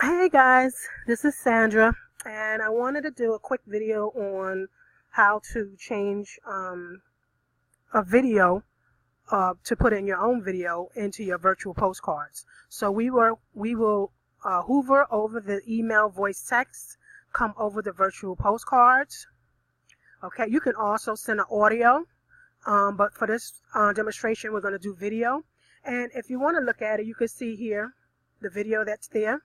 Hey guys, this is Sandra, and I wanted to do a quick video on how to change a video to put in your own video into your virtual postcards. So we will hover over the email, voice, text, come over the virtual postcards. Okay, you can also send an audio, but for this demonstration, we're going to do video. And if you want to look at it, you can see here the video that's there.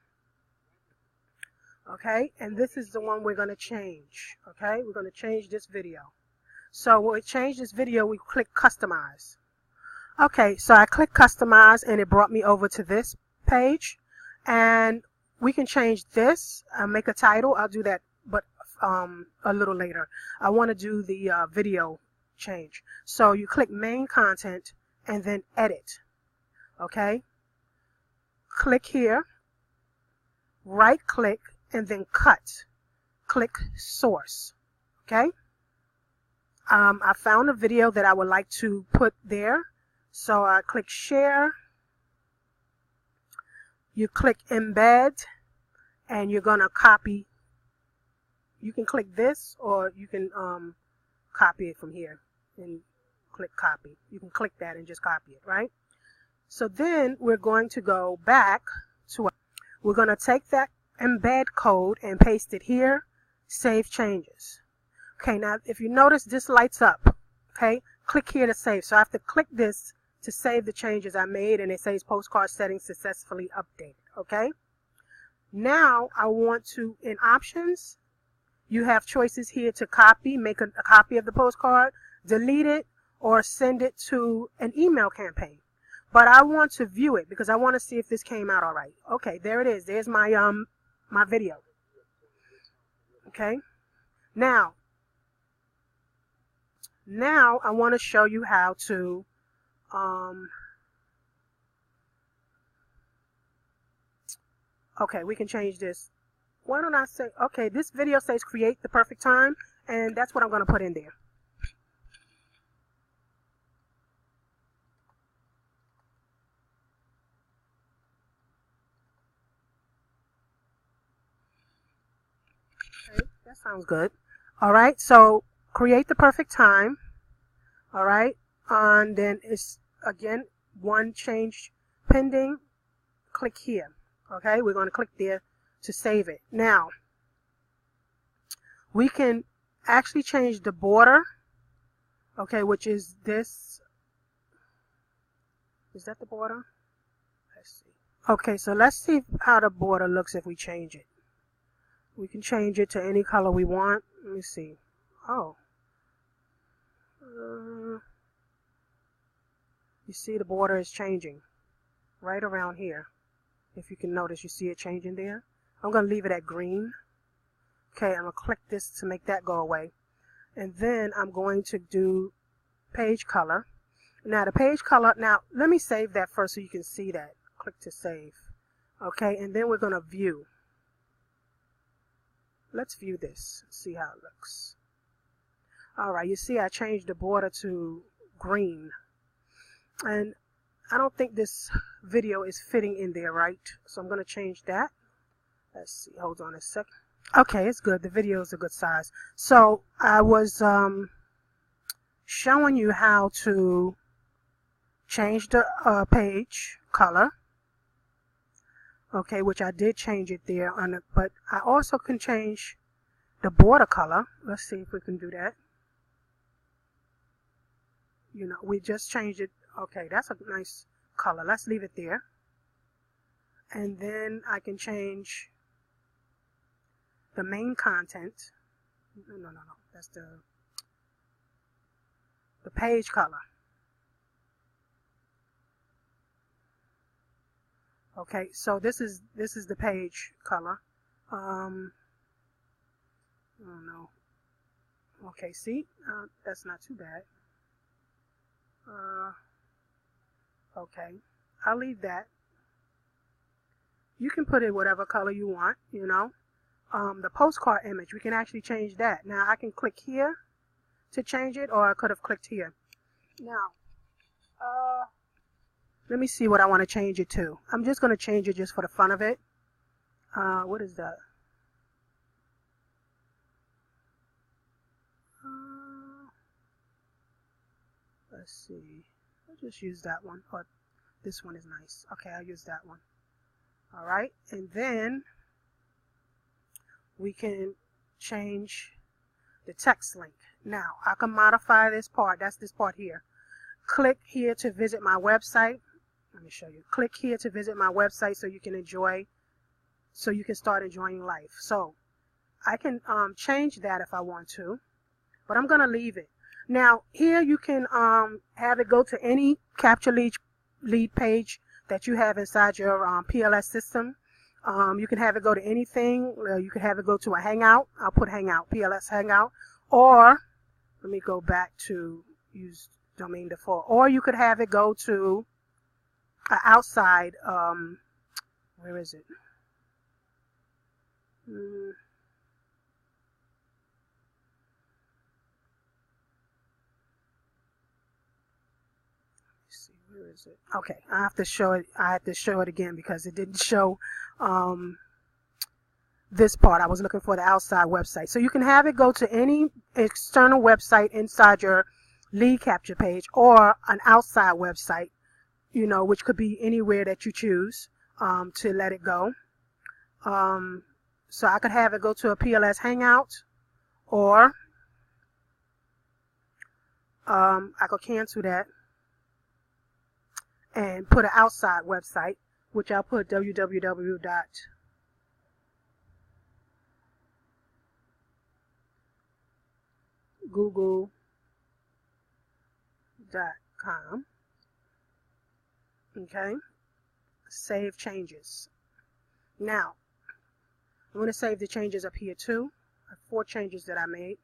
Okay, and this is the one we're going to change. Okay, we're going to change this video. So when we change this video, we click customize. Okay, so I click customize and it brought me over to this page, and we can change this, make a title. I'll do that, but a little later. I want to do the video change. So you click main content and then edit. Okay, click here, right click, and then cut. Click source. Okay. I found a video that I would like to put there, so I click share. You click embed, and you're gonna copy. You can click this, or you can copy it from here and click copy. You can click that and just copy it, right? So then we're going to go back to. We're gonna take that embed code and paste it here, save changes. Okay, now if you notice this lights up, okay, click here to save. So I have to click this to save the changes I made, and it says postcard settings successfully updated. Okay, now I want to, in options, you have choices here to copy, make a copy of the postcard, delete it, or send it to an email campaign. But I want to view it because I want to see if this came out all right. Okay, there it is. There's my my video. Okay, now I want to show you how to okay, we can change this. Why don't I say, okay, this video says create the perfect time, and that's what I'm going to put in there. Okay, that sounds good. All right, so create the perfect time. All right, and then it's again one change pending. Click here. Okay, we're going to click there to save it. Now we can actually change the border. Okay, which is this. Is that the border? Let's see. Okay, so let's see how the border looks if we change it. We can change it to any color we want. Let me see. Oh. You see the border is changing right around here. If you can notice, you see it changing there. I'm going to leave it at green. Okay, I'm going to click this to make that go away. And then I'm going to do page color. Now the page color, now let me save that first so you can see that. Click to save. Okay, and then we're going to view. Let's view this, see how it looks. Alright, you see I changed the border to green. And I don't think this video is fitting in there right. So I'm going to change that. Let's see, hold on a second. Okay, it's good. The video is a good size. So I was showing you how to change the page color. Okay, which I did change it there, but I also can change the border color. Let's see if we can do that. You know, we just changed it. Okay, that's a nice color. Let's leave it there. And then I can change the main content. No. That's the page color. Okay, so this is the page color. Oh no. Okay, see, that's not too bad. Okay, I'll leave that. You can put it whatever color you want, you know. The postcard image, we can actually change that. Now I can click here to change it, or I could have clicked here. Now, Let me see what I want to change it to. I'm just going to change it just for the fun of it. What is that? Let's see. I'll just use that one. Oh, this one is nice. Okay, I'll use that one. Alright, and then we can change the text link. Now, I can modify this part. That's this part here. Click here to visit my website. Let me show you. Click here to visit my website so you can start enjoying life. So I can change that if I want to, but I'm going to leave it. Now here you can have it go to any capture lead page that you have inside your PLS system. You can have it go to anything. You can have it go to a Hangout. I'll put Hangout, PLS Hangout. Or let me go back to use domain default. Or you could have it go to an outside. Where is it? See, where is it? Okay, I have to show it. I have to show it again because it didn't show this part. I was looking for the outside website. So you can have it go to any external website inside your lead capture page, or an outside website, you know, which could be anywhere that you choose to let it go. So I could have it go to a PLS Hangout, or I could cancel that and put an outside website, which I'll put www.google.com. Okay, save changes. Now I'm going to save the changes up here too. I have 4 changes that I made,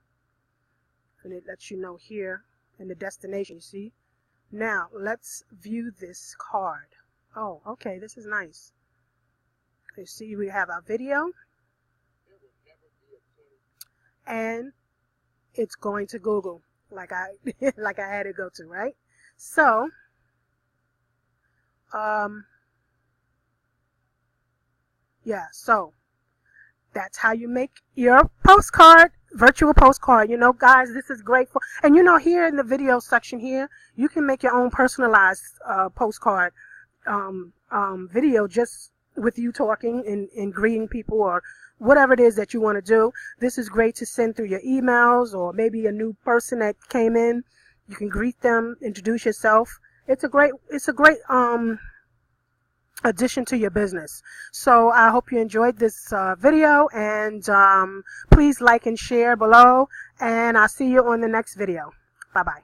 and it lets you know here in the destination. You see? Now let's view this card. Oh, okay, this is nice. You see, we have our video, and it's going to Google, like I like I had it go to, right? So yeah, so that's how you make your postcard, virtual postcard. You know, guys, this is great for, and you know, here in the video section here, you can make your own personalized postcard video just with you talking and greeting people, or whatever it is that you want to do. This is great to send through your emails, or maybe a new person that came in. You can greet them, introduce yourself. It's a great addition to your business. So I hope you enjoyed this video, and please like and share below, and I'll see you on the next video. Bye bye.